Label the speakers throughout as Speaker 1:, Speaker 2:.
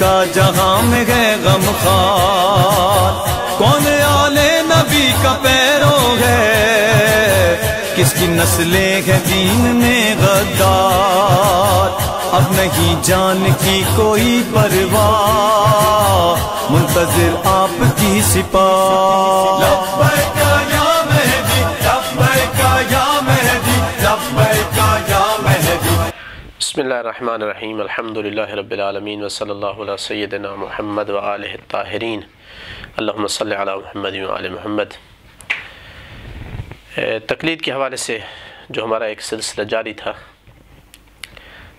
Speaker 1: کا جہاں میں ہے غم خار، کون آلے نبی کا پیرو ہے، کس کی نسلیں ہیں دین میں غدار، اب نہیں جان کی کوئی پرواہ، منتظر آپ کی سپاہ۔ لبیک یا مہدی، لبیک یا مہدی، لبیک یا مہدی۔
Speaker 2: بسم اللہ الرحمن الرحیم، الحمدللہ رب العالمین، وصلی اللہ علی سیدنا محمد وآلہ الطاہرین، اللہم صلی علی محمد وآل محمد۔ تقلید کے حوالے سے جو ہمارا ایک سلسلہ جاری تھا،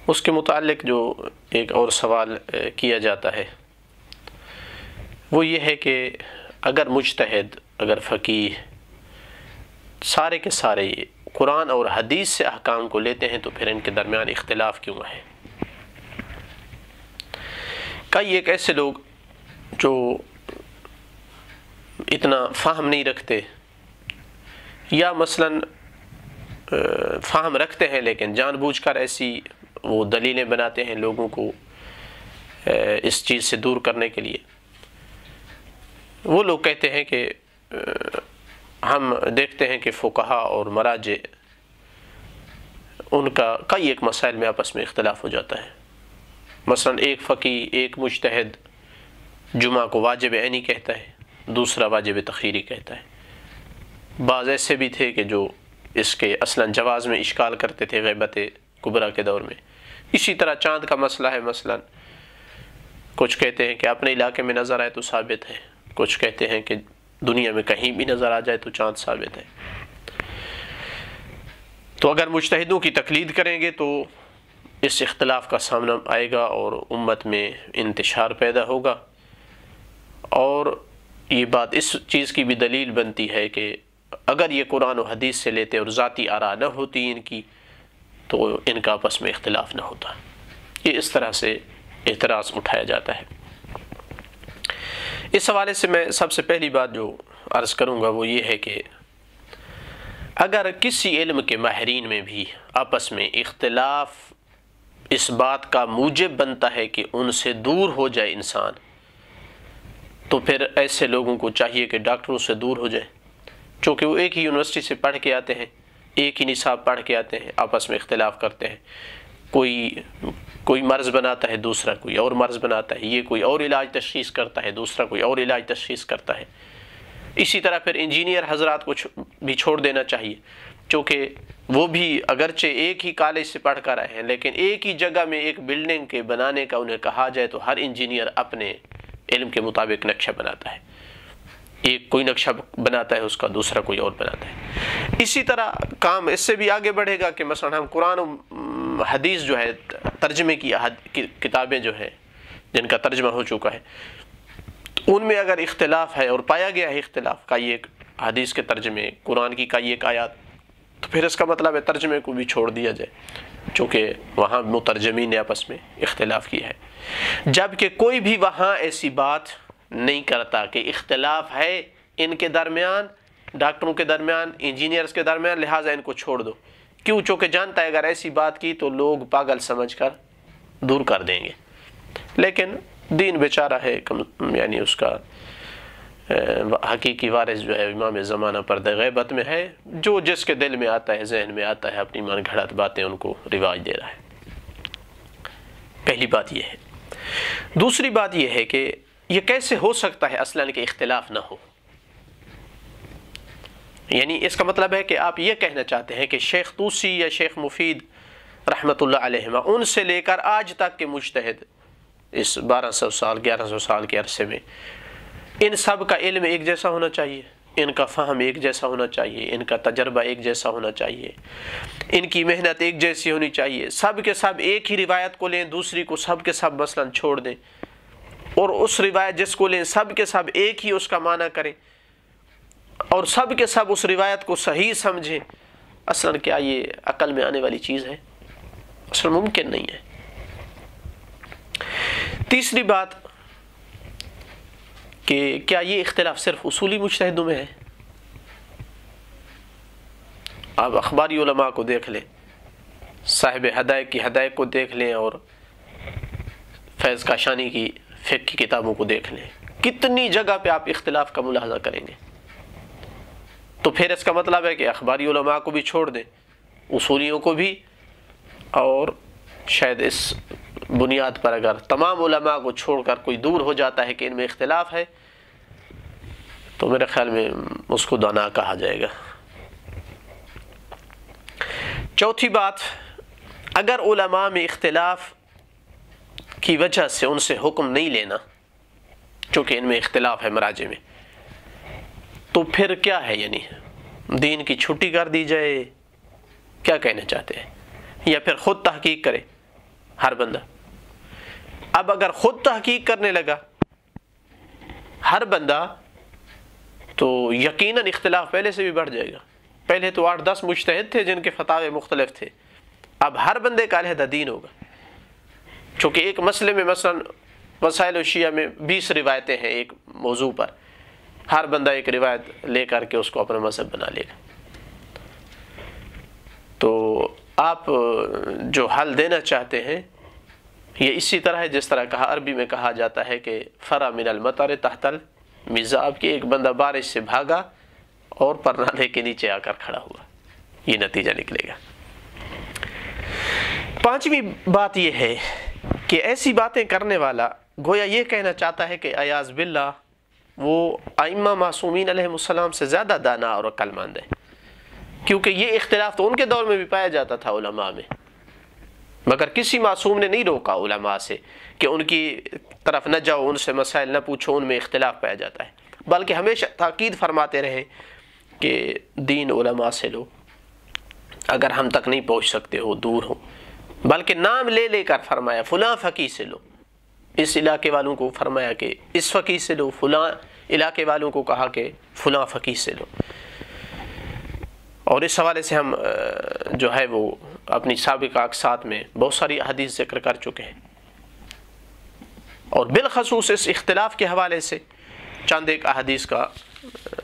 Speaker 2: اس کے متعلق جو ایک اور سوال کیا جاتا ہے وہ یہ ہے کہ اگر مجتہد، اگر فقیہ سارے کے سارے قرآن اور حدیث سے احکام کو لیتے ہیں تو پھر ان کے درمیان اختلاف کیوں ہے؟ کئی ایک ایسے لوگ جو اتنا فہم نہیں رکھتے، یا مثلا فہم رکھتے ہیں لیکن جان بوجھ کر ایسی وہ دلیلیں بناتے ہیں لوگوں کو اس چیز سے دور کرنے کے لیے۔ وہ لوگ کہتے ہیں کہ ہم دیکھتے ہیں کہ فقہا اور مراجع ان کا کئی ایک مسائل میں آپس میں اختلاف ہو جاتا ہے۔ مثلا ایک فقی، ایک مجتہد جمعہ کو واجب عینی کہتا ہے، دوسرا واجب تخیری کہتا ہے۔ بعض ایسے بھی تھے کہ جو اس کے اصلا جواز میں اشکال کرتے تھے غیبت کبریٰ کے دور میں۔ اسی طرح چاند کا مسئلہ ہے، مثلا کچھ کہتے ہیں کہ اپنے علاقے میں نظر آئے تو ثابت ہے، کچھ کہتے ہیں کہ دنیا میں کہیں بھی نظر آ جائے تو چاند ثابت ہے۔ تو اگر مجتہدوں کی تقلید کریں گے تو اس اختلاف کا سامنا آئے گا اور امت میں انتشار پیدا ہوگا، اور یہ بات اس چیز کی بھی دلیل بنتی ہے کہ اگر یہ قرآن و حدیث سے لیتے اور ذاتی آراء نہ ہوتی ان کی تو ان کا آپس میں اختلاف نہ ہوتا۔ یہ اس طرح سے اعتراض اٹھایا جاتا ہے۔ اس حوالے سے میں سب سے پہلی بات جو عرض کروں گا وہ یہ ہے کہ اگر کسی علم کے ماہرین میں بھی آپس میں اختلاف اس بات کا موجب بنتا ہے کہ ان سے دور ہو جائے انسان، تو پھر ایسے لوگوں کو چاہیے کہ ڈاکٹروں سے دور ہو جائے، چونکہ وہ ایک ہی یونیورسٹی سے پڑھ کے آتے ہیں، ایک ہی نصاب پڑھ کے آتے ہیں، آپس میں اختلاف کرتے ہیں، کوئی مرض بناتا ہے، دوسرا کوئی اور مرض بناتا ہے، یہ کوئی اور علاج تشخیص کرتا ہے، دوسرا کوئی اور علاج تشخیص کرتا ہے۔ اسی طرح پھر انجینئر حضرات کو بھی چھوڑ دینا چاہیے، چونکہ وہ بھی اگرچہ ایک ہی کالج سے پڑھ کر آئے ہیں لیکن ایک ہی جگہ میں ایک بلڈنگ کے بنانے کا انہیں کہا جائے تو ہر انجینئر اپنے علم کے مطابق نقشہ بناتا ہے، ایک کوئی نقشہ بناتا ہے، اس کا دوسرا کوئی اور بناتا ہے۔ اسی طرح کام اس سے بھی آگے بڑھے گا کہ مثلا ہم قرآن و حدیث جو ہے ترجمے کی کتابیں جو ہیں جن کا ترجمہ ہو چکا ہے، ان میں اگر اختلاف ہے اور پایا گیا ہے اختلاف کا ایک حدیث کے ترجمے، قرآن کی کئی ایک آیات، تو پھر اس کا مطلب ہے ترجمے کو بھی چھوڑ دیا جائے، چونکہ وہاں مترجمین نے آپس میں اختلاف کیا ہے۔ جبکہ کوئی بھی وہاں ایسی بات نہیں کرتا کہ اختلاف ہے ان کے درمیان، ڈاکٹروں کے درمیان، انجینئرز کے درمیان، لہٰذا ان کو چھوڑ دو۔ کیوں؟ چونکہ جانتا ہے اگر ایسی بات کی تو لوگ پاگل سمجھ کر دور کر دیں گے۔ لیکن دین بیچارہ ہے، یعنی اس کا حقیقی وارث جو ہے امام زمانہ پردہ غیبت میں ہے، جو جس کے دل میں آتا ہے، ذہن میں آتا ہے، اپنی من گھڑت باتیں ان کو رواج دے رہا ہے۔ پہلی بات یہ ہے۔ دوسری بات یہ ہے کہ یہ کیسے ہو سکتا ہے اصلاً کہ اختلاف نہ ہو؟ یعنی اس کا مطلب ہے کہ آپ یہ کہنا چاہتے ہیں کہ شیخ طوسی یا شیخ مفید رحمۃ اللہ علیہما ان سے لے کر آج تک کے مجتہد اس 1200 سال 1100 سال کے عرصے میں ان سب کا علم ایک جیسا ہونا چاہیے، ان کا فہم ایک جیسا ہونا چاہیے، ان کا تجربہ ایک جیسا ہونا چاہیے، ان کی محنت ایک جیسی ہونی چاہیے، سب کے سب ایک ہی روایت کو لیں، دوسری کو سب کے سب مثلاً چھوڑ دیں، اور اس روایت جس کو لیں سب کے سب ایک ہی اس کا معنی کریں، اور سب کے سب اس روایت کو صحیح سمجھیں۔ اصلاً کیا یہ عقل میں آنے والی چیز ہے؟ اصلاً ممکن نہیں ہے۔ تیسری بات کہ کیا یہ اختلاف صرف اصولی مجتہدوں میں ہے؟ آپ اخباری علماء کو دیکھ لیں، صاحب ہدایق کی ہدایق کو دیکھ لیں، اور فیض کاشانی کی فقہ کی کتابوں کو دیکھ لیں، کتنی جگہ پہ آپ اختلاف کا ملاحظہ کریں گے۔ تو پھر اس کا مطلب ہے کہ اخباری علماء کو بھی چھوڑ دیں، اصولیوں کو بھی، اور شاید اس بنیاد پر اگر تمام علماء کو چھوڑ کر کوئی دور ہو جاتا ہے کہ ان میں اختلاف ہے تو میرے خیال میں اس کو دانا کہا جائے گا۔ چوتھی بات، اگر علماء میں اختلاف کی وجہ سے ان سے حکم نہیں لینا، چونکہ ان میں اختلاف ہے مراجع میں، تو پھر کیا ہے؟ یعنی دین کی چھٹی کر دی جائے، کیا کہنا چاہتے ہیں؟ یا پھر خود تحقیق کرے ہر بندہ؟ اب اگر خود تحقیق کرنے لگا ہر بندہ تو یقیناً اختلاف پہلے سے بھی بڑھ جائے گا۔ پہلے تو 8-10 مجتہد تھے جن کے فتاوے مختلف تھے، اب ہر بندے کا علیحدہ دین ہوگا، چونکہ ایک مسئلے میں مثلا وسائل الشیعہ میں 20 روایتیں ہیں ایک موضوع پر، ہر بندہ ایک روایت لے کر کے اس کو اپنا مذہب بنا لے گا۔ تو آپ جو حل دینا چاہتے ہیں یہ اسی طرح ہے جس طرح کہا، عربی میں کہا جاتا ہے کہ فرا من المطر تحت المذاب، کہ ایک بندہ بارش سے بھاگا اور پرنالے کے نیچے آ کر کھڑا ہوا، یہ نتیجہ نکلے گا۔ پانچویں بات یہ ہے کہ ایسی باتیں کرنے والا گویا یہ کہنا چاہتا ہے کہ اعاذ باللہ وہ ائمہ معصومین علیہ السلام سے زیادہ دانا اور عقل مند ہے، کیونکہ یہ اختلاف تو ان کے دور میں بھی پایا جاتا تھا علماء میں، مگر کسی معصوم نے نہیں روکا علماء سے کہ ان کی طرف نہ جاؤ، ان سے مسائل نہ پوچھو، ان میں اختلاف پایا جاتا ہے، بلکہ ہمیشہ تاکید فرماتے رہے کہ دین علماء سے لو، اگر ہم تک نہیں پہنچ سکتے ہو دور ہو، بلکہ نام لے لے کر فرمایا فلاں فقیہ سے لو، اس علاقے والوں کو فرمایا کہ اس فقیہ سے لو، فلاں علاقے والوں کو کہا کہ فلاں فقیہ سے لو۔ اور اس حوالے سے ہم جو ہے وہ اپنی سابقہ اقساط میں بہت ساری احادیث ذکر کر چکے ہیں، اور بالخصوص اس اختلاف کے حوالے سے چند ایک احادیث کا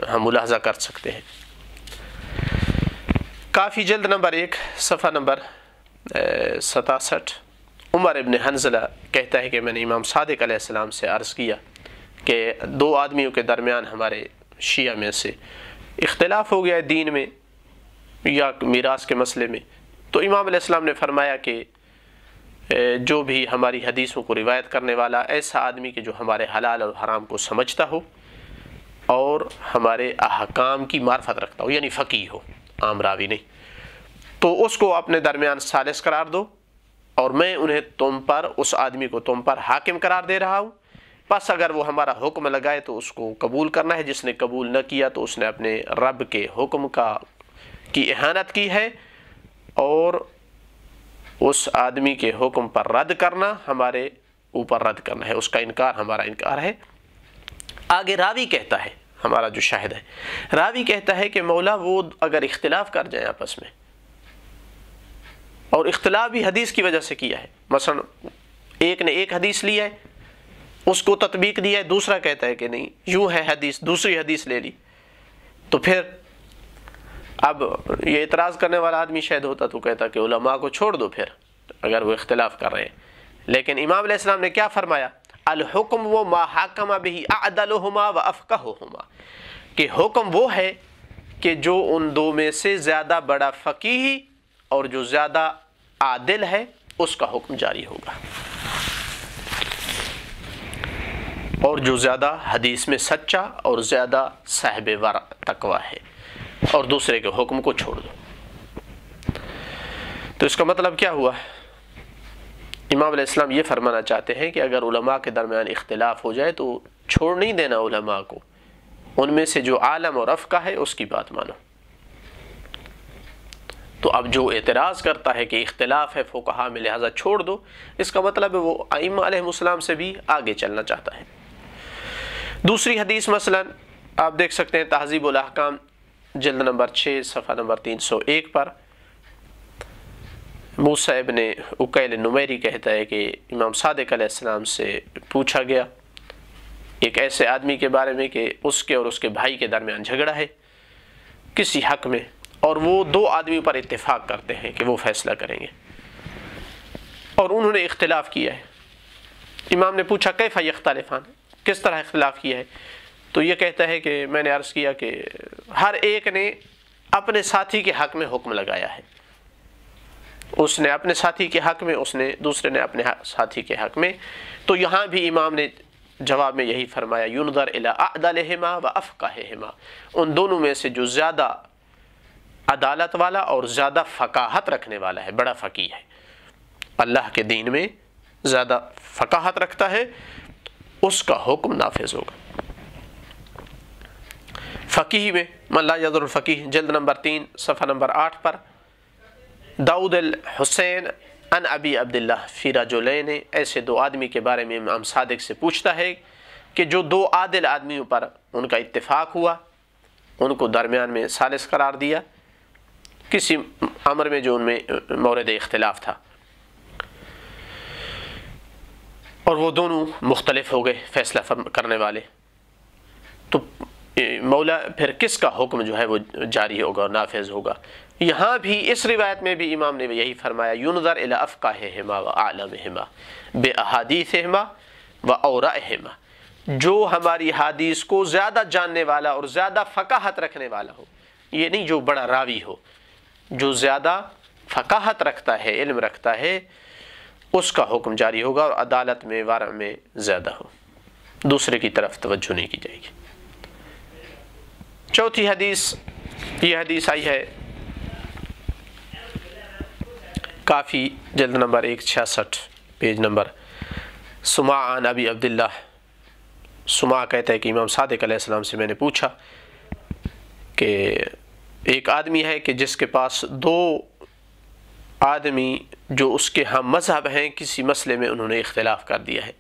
Speaker 2: ہم ملاحظہ کر سکتے ہیں۔ کافی جلد نمبر 1 صفحہ نمبر 67، عمر ابن حنظلہ کہتا ہے کہ میں نے امام صادق علیہ السلام سے عرض کیا کہ 2 آدمیوں کے درمیان ہمارے شیعہ میں سے اختلاف ہو گیا ہے دین میں یا میراث کے مسئلے میں، تو امام علیہ السلام نے فرمایا کہ جو بھی ہماری حدیثوں کو روایت کرنے والا ایسا آدمی کہ جو ہمارے حلال اور حرام کو سمجھتا ہو اور ہمارے احکام کی معرفت رکھتا ہو، یعنی فقیہ ہو، عام راوی نہیں، تو اس کو اپنے درمیان ثالث قرار دو، اور میں انہیں تم پر، اس آدمی کو تم پر حاکم قرار دے رہا ہوں، پس اگر وہ ہمارا حکم لگائے تو اس کو قبول کرنا ہے، جس نے قبول نہ کیا تو اس نے اپنے رب کے حکم کی اہانت کی ہے، اور اس آدمی کے حکم پر رد کرنا ہمارے اوپر رد کرنا ہے، اس کا انکار ہمارا انکار ہے۔ آگے راوی کہتا ہے، ہمارا جو شاہد ہے، راوی کہتا ہے کہ مولا وہ اگر اختلاف کر جائیں آپس میں، اور اختلاف بھی حدیث کی وجہ سے کیا ہے، مثلا ایک نے ایک حدیث لی ہے، اس کو تطبیق دیا ہے، دوسرا کہتا ہے کہ نہیں یوں ہے حدیث، دوسری حدیث لے لی، تو پھر اب یہ اعتراض کرنے والا آدمی شاید ہوتا تو کہتا کہ علماء کو چھوڑ دو پھر اگر وہ اختلاف کر رہے ہیں، لیکن امام علیہ السلام نے کیا فرمایا؟ الحکم و ما حکم به اعدلهما و افقههما، کہ حکم وہ ہے کہ جو ان دو میں سے زیادہ بڑا فقیہ اور جو زیادہ عادل ہے اس کا حکم جاری ہوگا، اور جو زیادہ حدیث میں سچا اور زیادہ صاحب ورع تقوی ہے، اور دوسرے کے حکم کو چھوڑ دو۔ تو اس کا مطلب کیا ہوا؟ امام علیہ السلام یہ فرمانا چاہتے ہیں کہ اگر علماء کے درمیان اختلاف ہو جائے تو چھوڑ نہیں دینا علماء کو، ان میں سے جو عالم اور افقہ ہے اس کی بات مانو۔ تو اب جو اعتراض کرتا ہے کہ اختلاف ہے فقہاء میں لہذا چھوڑ دو، اس کا مطلب ہے وہ ائمہ علیہ السلام سے بھی آگے چلنا چاہتا ہے۔ دوسری حدیث مثلا آپ دیکھ سکتے ہیں تہذیب الاحکام جلد نمبر 6 صفحہ نمبر 301 پر، موسیٰ ابن عقیل نمیری کہتا ہے کہ امام صادق علیہ السلام سے پوچھا گیا ایک ایسے آدمی کے بارے میں کہ اس کے اور اس کے بھائی کے درمیان جھگڑا ہے کسی حق میں، اور وہ 2 آدمیوں پر اتفاق کرتے ہیں کہ وہ فیصلہ کریں گے، اور انہوں نے اختلاف کیا ہے، امام نے پوچھا کیف یختلفان، کس طرح اختلاف کیا ہے؟ تو یہ کہتا ہے کہ میں نے عرض کیا کہ ہر ایک نے اپنے ساتھی کے حق میں حکم لگایا ہے، اس نے اپنے ساتھی کے حق میں، اس نے دوسرے نے اپنے ساتھی کے حق میں۔ تو یہاں بھی امام نے جواب میں یہی فرمایا ينظر الى اعدلهما وافقههما، ان دونوں میں سے جو زیادہ عدالت والا اور زیادہ فقاہت رکھنے والا ہے، بڑا فقیہ ہے، اللہ کے دین میں زیادہ فقاہت رکھتا ہے، اس کا حکم نافذ ہوگا۔ فقیہ میں من لا یضر الفقیہ، جلد نمبر 3 صفحہ نمبر 8 پر داؤد الحسین ان ابی عبداللہ فی رجلین، ایسے دو آدمی کے بارے میں امام صادق سے پوچھتا ہے کہ جو دو عادل آدمیوں پر ان کا اتفاق ہوا، ان کو درمیان میں ثالث قرار دیا کسی امر میں جو ان میں مورد اختلاف تھا، اور وہ دونوں مختلف ہو گئے فیصلہ کرنے والے، تو مولا پھر کس کا حکم جو ہے وہ جاری ہوگا اور نافذ ہوگا؟ یہاں بھی اس روایت میں بھی امام نے یہی فرمایا ينظر الى افقاههما واعلمهما باحاديثهما واوراءهما، جو ہماری حدیث کو زیادہ جاننے والا اور زیادہ فقاہت رکھنے والا ہو، یہ نہیں جو بڑا راوی ہو، جو زیادہ فقاہت رکھتا ہے، علم رکھتا ہے، اس کا حکم جاری ہوگا اور عدالت میں ورع میں زیادہ ہو، دوسرے کی طرف توجہ نہیں کی جائے گی۔ چوتھی حدیث، یہ حدیث آئی ہے کافی جلد نمبر 166 پیج نمبر، سماع عن ابی عبداللہ، سماع کہتا ہے کہ امام صادق علیہ السلام سے میں نے پوچھا کہ ایک آدمی ہے کہ جس کے پاس دو آدمی جو اس کے ہم مذہب ہیں کسی مسئلے میں انہوں نے اختلاف کر دیا ہے،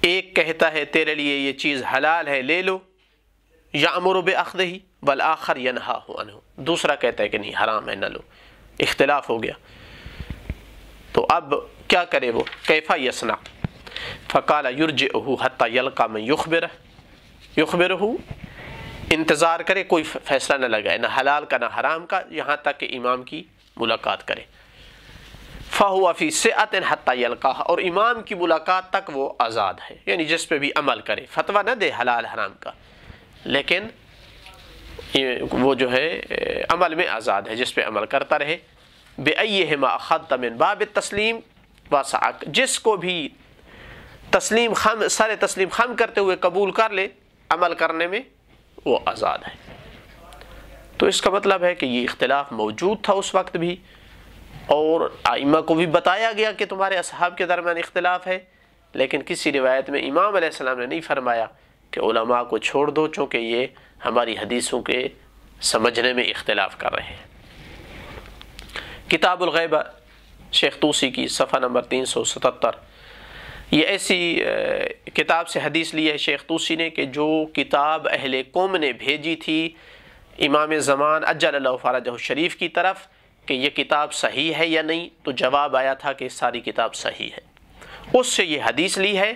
Speaker 2: ایک کہتا ہے تیرے لیے یہ چیز حلال ہے لے لو یأمر بأخذہ والآخر ینہا عنہ، دوسرا کہتا ہے کہ نہیں حرام ہے نہ لو، اختلاف ہو گیا، تو اب کیا کرے وہ؟ کیف یصنع؟ فقال یرجعہ حتی یلقى من یخبرہ، انتظار کرے، کوئی فیصلہ نہ لگائے، نہ حلال کا نہ حرام کا، یہاں تک کہ امام کی ملاقات کرے۔ فہو فی سعۃ حتی یلقاہ، اور امام کی ملاقات تک وہ آزاد ہے، یعنی جس پہ بھی عمل کرے، فتویٰ نہ دے حلال حرام کا، لیکن وہ جو ہے عمل میں آزاد ہے، جس پہ عمل کرتا رہے۔ بِأَيِّهِمَا أَخَذْتَ مِنْ بَابِ التَّسْلِيمِ وَسَعَكَ، جس کو بھی تسلیم خم، سر تسلیم خم کرتے ہوئے قبول کر لے، عمل کرنے میں وہ آزاد ہے۔ تو اس کا مطلب ہے کہ یہ اختلاف موجود تھا اس وقت بھی، اور ائمہ کو بھی بتایا گیا کہ تمہارے اصحاب کے درمیان اختلاف ہے، لیکن کسی روایت میں امام علیہ السلام نے نہیں فرمایا کہ علماء کو چھوڑ دو چونکہ یہ ہماری حدیثوں کے سمجھنے میں اختلاف کر رہے ہیں۔ کتاب الغیبہ شیخ طوسی کی صفحہ نمبر 377، یہ ایسی کتاب سے حدیث لی ہے شیخ طوسی نے کہ جو کتاب اہل قوم نے بھیجی تھی امام زمان عجل اللہ فرجہ الشریف کی طرف کہ یہ کتاب صحیح ہے یا نہیں، تو جواب آیا تھا کہ ساری کتاب صحیح ہے، اس سے یہ حدیث لی ہے۔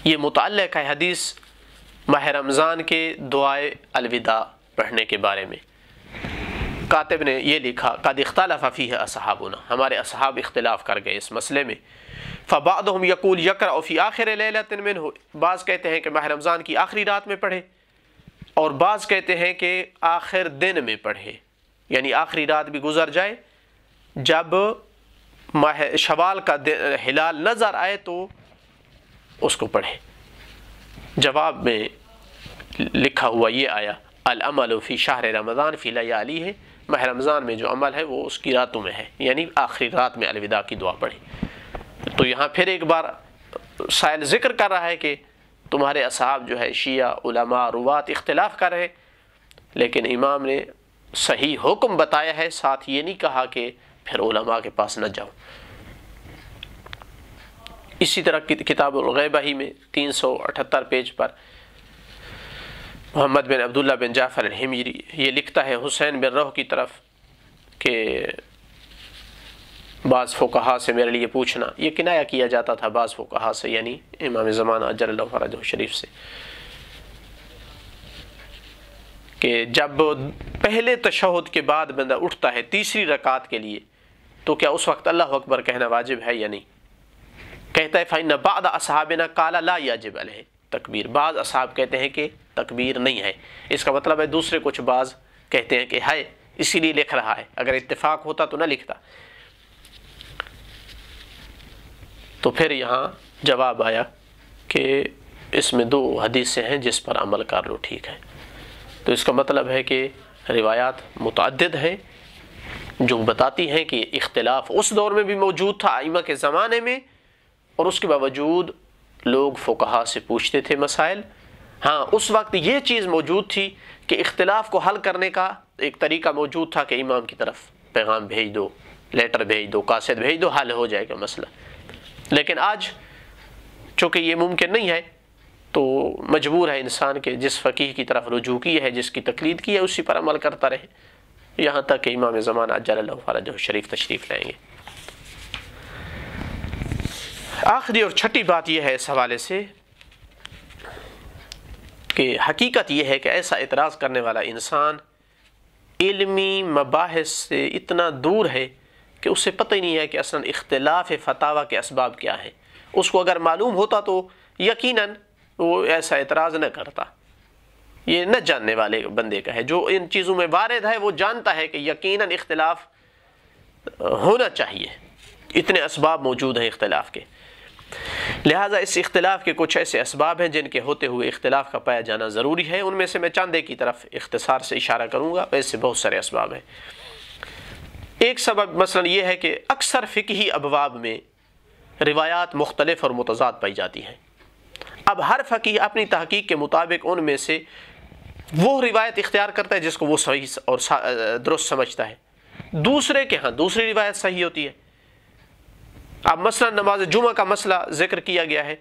Speaker 2: یہ متعلق ہے حدیث ماہ رمضان کے دعائے الوداع پڑھنے کے بارے میں۔ کاتب نے یہ لکھا قد اختلف فیہ اصحابنا، ہمارے اصحاب اختلاف کر گئے اس مسئلے میں۔ فبعضهم یقول یقرأ فی آخر لیلۃ منہ، بعض کہتے ہیں کہ ماہ رمضان کی آخری رات میں پڑھے، اور بعض کہتے ہیں کہ آخر دن میں پڑھے، یعنی آخری رات بھی گزر جائے، جب ماہ شوال کا ہلال نظر آئے تو اس کو پڑھے۔ جواب میں لکھا ہوا یہ آیا العمل فی شہر رمضان فی لیالیہ، ماہ رمضان میں جو عمل ہے وہ اس کی راتوں میں ہے، یعنی آخری رات میں الوداع کی دعا پڑھی۔ تو یہاں پھر ایک بار سائل ذکر کر رہا ہے کہ تمہارے اصحاب جو ہے شیعہ علماء روات اختلاف کر رہے، لیکن امام نے صحیح حکم بتایا ہے، ساتھ یہ نہیں کہا کہ پھر علماء کے پاس نہ جاؤ۔ اسی طرح کتاب الغیبہ ہی میں 378 پیج پر محمد بن عبداللہ بن جعفر الحمیری یہ لکھتا ہے حسین بن روح کی طرف کہ بعض فقہا سے میرے لیے پوچھنا، یہ کنایہ کیا جاتا تھا بعض فقہا سے، یعنی امام زمانہ اجل اللہ فرجہ شریف سے، کہ جب پہلے تشہد کے بعد بندہ اٹھتا ہے تیسری رکعت کے لیے تو کیا اس وقت اللہ اکبر کہنا واجب ہے یا نہیں؟ کہتا ہے فَإِنَّ بَعْضَ أَصْحَابِنَا قَالَ لَا يَجِبُ عَلَيْهِ تکبیر، بعض اصحاب کہتے ہیں کہ تکبیر نہیں ہے، اس کا مطلب ہے دوسرے کچھ بعض کہتے ہیں کہ ہے، اسی لیے لکھ رہا ہے، اگر اتفاق ہوتا تو نہ لکھتا۔ تو پھر یہاں جواب آیا کہ اس میں دو حدیثیں ہیں جس پر عمل کر لو، ٹھیک ہے۔ تو اس کا مطلب ہے کہ روایات متعدد ہیں جو بتاتی ہیں کہ اختلاف اس دور میں بھی موجود تھا ائمہ کے زمانے میں، اور اس کے باوجود لوگ فقہا سے پوچھتے تھے مسائل۔ ہاں، اس وقت یہ چیز موجود تھی کہ اختلاف کو حل کرنے کا ایک طریقہ موجود تھا کہ امام کی طرف پیغام بھیج دو، لیٹر بھیج دو، قاصد بھیج دو، حل ہو جائے گا مسئلہ۔ لیکن آج چونکہ یہ ممکن نہیں ہے تو مجبور ہے انسان کہ جس فقیہ کی طرف رجوع کی ہے، جس کی تقلید کی ہے، اسی پر عمل کرتا رہے، یہاں تک کہ امام زمانہ عجل اللہ فرجہ شریف تشریف لائیں گے۔ آخری اور چھٹی بات یہ ہے اس حوالے سے کہ حقیقت یہ ہے کہ ایسا اعتراض کرنے والا انسان علمی مباحث سے اتنا دور ہے کہ اسے پتہ ہی نہیں ہے کہ اصلا اختلاف فتاوی کے اسباب کیا ہیں۔ اس کو اگر معلوم ہوتا تو یقیناً وہ ایسا اعتراض نہ کرتا۔ یہ نہ جاننے والے بندے کا ہے، جو ان چیزوں میں وارد ہے وہ جانتا ہے کہ یقیناً اختلاف ہونا چاہیے، اتنے اسباب موجود ہیں اختلاف کے۔ لہٰذا اس اختلاف کے کچھ ایسے اسباب ہیں جن کے ہوتے ہوئے اختلاف کا پایا جانا ضروری ہے، ان میں سے میں چند ایک کی طرف اختصار سے اشارہ کروں گا، ایسے بہت سارے اسباب ہیں۔ ایک سبب مثلا یہ ہے کہ اکثر فقہی ابواب میں روایات مختلف اور متضاد پائی جاتی ہیں۔ اب ہر فقیہ اپنی تحقیق کے مطابق ان میں سے وہ روایت اختیار کرتا ہے جس کو وہ صحیح اور درست سمجھتا ہے، دوسرے کے ہاں دوسری روایت صحیح ہوتی ہے۔ اب مثلا نماز جمعہ کا مسئلہ ذکر کیا گیا ہے،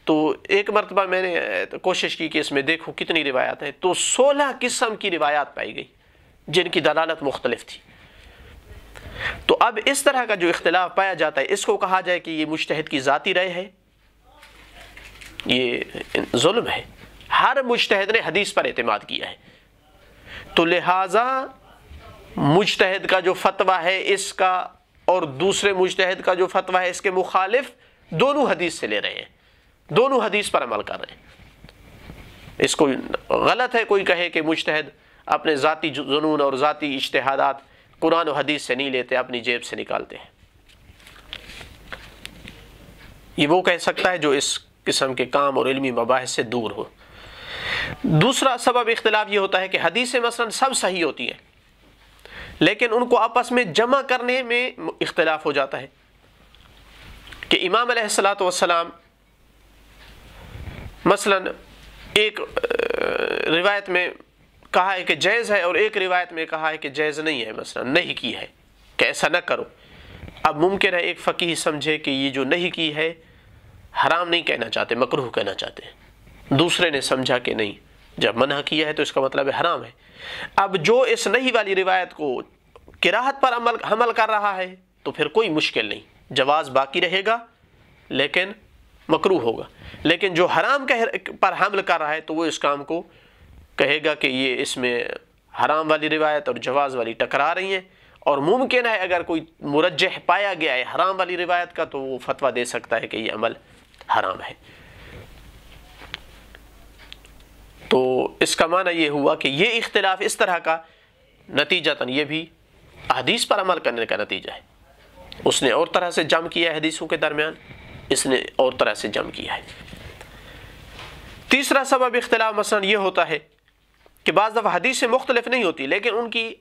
Speaker 2: تو ایک مرتبہ میں نے کوشش کی کہ اس میں دیکھوں کتنی روایات ہیں، تو 16 قسم کی روایات پائی گئی جن کی دلالت مختلف تھی۔ تو اب اس طرح کا جو اختلاف پایا جاتا ہے، اس کو کہا جائے کہ یہ مجتہد کی ذاتی رائے ہے، یہ ظلم ہے۔ ہر مجتہد نے حدیث پر اعتماد کیا ہے، تو لہٰذا مجتہد کا جو فتویٰ ہے اس کا اور دوسرے مجتہد کا جو فتویٰ ہے اس کے مخالف، دونوں حدیث سے لے رہے ہیں، دونوں حدیث پر عمل کر رہے ہیں۔ اس کو غلط ہے کوئی کہے کہ مجتہد اپنے ذاتی جنون اور ذاتی اجتہادات قرآن و حدیث سے نہیں لیتے، اپنی جیب سے نکالتے ہیں۔ یہ وہ کہہ سکتا ہے جو اس قسم کے کام اور علمی مباحث سے دور ہو۔ دوسرا سبب اختلاف یہ ہوتا ہے کہ حدیثیں مثلا سب صحیح ہوتی ہیں، لیکن ان کو آپس میں جمع کرنے میں اختلاف ہو جاتا ہے کہ امام علیہ الصلوۃ والسلام مثلا ایک روایت میں کہا ہے کہ جائز ہے اور ایک روایت میں کہا ہے کہ جائز نہیں ہے، مثلا نہیں کی ہے کہ ایسا نہ کرو۔ اب ممکن ہے ایک فقیہ سمجھے کہ یہ جو نہیں کی ہے حرام نہیں کہنا چاہتے، مکروہ کہنا چاہتے ہیں، دوسرے نے سمجھا کہ نہیں، جب منع کیا ہے تو اس کا مطلب ہے حرام ہے۔ اب جو اس نہیں والی روایت کو کراہت پر حمل کر رہا ہے تو پھر کوئی مشکل نہیں، جواز باقی رہے گا لیکن مکروہ ہوگا۔ لیکن جو حرام پر حمل کر رہا ہے تو وہ اس کام کو کہے گا کہ یہ اس میں حرام والی روایت اور جواز والی ٹکرا رہی ہیں، اور ممکن ہے اگر کوئی مرجح پایا گیا ہے حرام والی روایت کا تو وہ فتویٰ دے سکتا ہے کہ یہ عمل حرام ہے۔ تو اس کا معنی یہ ہوا کہ یہ اختلاف اس طرح کا نتیجتاً یہ بھی حدیث پر عمل کرنے کا نتیجہ ہے۔ اس نے اور طرح سے جمع کیا ہے حدیثوں کے درمیان، اس نے اور طرح سے جمع کیا ہے۔ تیسرا سبب اختلاف مثلا یہ ہوتا ہے کہ بعض دفعہ حدیثیں مختلف نہیں ہوتی لیکن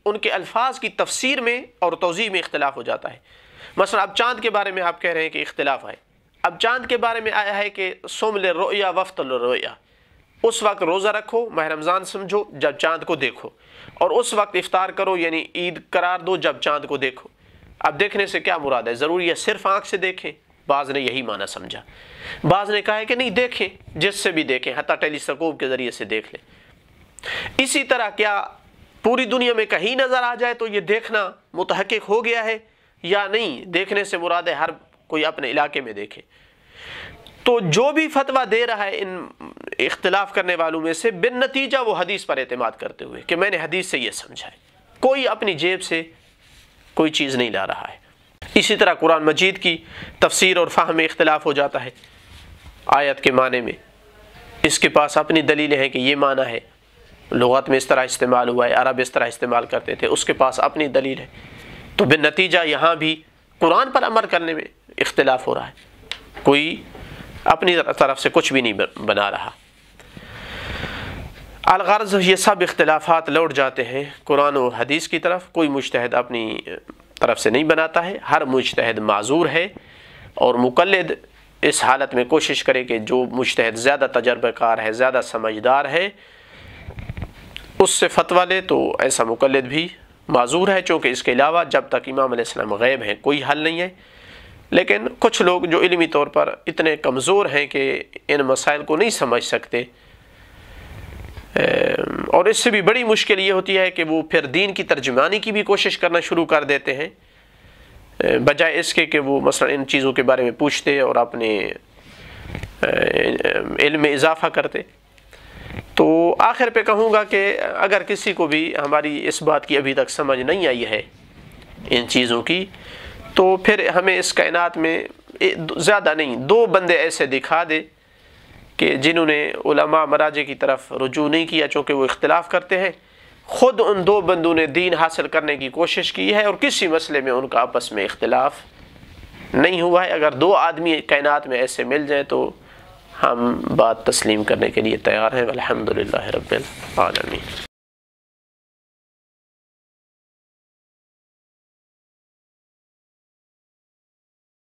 Speaker 2: ان کے الفاظ کی تفسیر میں اور توضیح میں اختلاف ہو جاتا ہے۔ مثلا اب چاند کے بارے میں آپ کہہ رہے ہیں کہ اختلاف ہے، اب چاند کے بارے میں آیا ہے کہ صم للرؤیا وافطر للرؤیا، اس وقت روزہ رکھو، ماہ رمضان سمجھو جب چاند کو دیکھو، اور اس وقت افطار کرو یعنی عید قرار دو جب چاند کو دیکھو۔ اب دیکھنے سے کیا مراد ہے؟ ضروری ہے صرف آنکھ سے دیکھیں؟ بعض نے یہی معنی سمجھا، بعض نے کہا ہے کہ نہیں دیکھیں، جس سے بھی دیکھیں، حتیٰ ٹیلیسکوپ کے ذریعے سے دیکھ لیں۔ اسی طرح کیا پوری دنیا میں کہیں نظر آ جائے تو یہ دیکھنا متحقق ہو گیا ہے یا نہیں؟ دیکھنے سے مراد ہے ہر کوئی اپنے علاقے میں دیکھے۔ تو جو بھی فتویٰ دے رہا ہے ان اختلاف کرنے والوں میں سے، بن نتیجہ وہ حدیث پر اعتماد کرتے ہوئے کہ میں نے حدیث سے یہ سمجھا ہے، کوئی اپنی جیب سے کوئی چیز نہیں لا رہا ہے۔ اسی طرح قرآن مجید کی تفسیر اور فہم میں اختلاف ہو جاتا ہے آیت کے معنی میں، اس کے پاس اپنی دلیلیں ہیں کہ یہ معنی ہے، لغت میں اس طرح استعمال ہوا ہے، عرب اس طرح استعمال کرتے تھے، اس کے پاس اپنی دلیل ہے، تو بالنتیجہ یہاں بھی قرآن پر عمل کرنے میں اختلاف ہو رہا ہے، کوئی اپنی طرف سے کچھ بھی نہیں بنا رہا۔ الغرض یہ سب اختلافات لوٹ جاتے ہیں قرآن و حدیث کی طرف، کوئی مجتہد اپنی طرف سے نہیں بناتا ہے، ہر مجتہد معذور ہے، اور مقلد اس حالت میں کوشش کرے کہ جو مجتہد زیادہ تجربہ کار ہے، زیادہ سمجھدار ہے، اس سے فتویٰ لے، تو ایسا مقلد بھی معذور ہے، چونکہ اس کے علاوہ جب تک امام علیہ السلام غیب ہیں کوئی حل نہیں ہے۔ لیکن کچھ لوگ جو علمی طور پر اتنے کمزور ہیں کہ ان مسائل کو نہیں سمجھ سکتے، اور اس سے بھی بڑی مشکل یہ ہوتی ہے کہ وہ پھر دین کی ترجمانی کی بھی کوشش کرنا شروع کر دیتے ہیں، بجائے اس کے کہ وہ مثلا ان چیزوں کے بارے میں پوچھتے اور اپنے علم میں اضافہ کرتے۔ تو آخر پہ کہوں گا کہ اگر کسی کو بھی ہماری اس بات کی ابھی تک سمجھ نہیں آئی ہے ان چیزوں کی، تو پھر ہمیں اس کائنات میں زیادہ نہیں 2 بندے ایسے دکھا دے کہ جنہوں نے علماء مراجع کی طرف رجوع نہیں کیا چونکہ وہ اختلاف کرتے ہیں، خود ان 2 بندوں نے دین حاصل کرنے کی کوشش کی ہے اور کسی مسئلے میں ان کا آپس میں اختلاف نہیں ہوا ہے۔ اگر 2 آدمی کائنات میں ایسے مل جائیں تو ہم بات تسلیم کرنے کے لیے تیار ہیں۔ الحمدللہ رب العالمین۔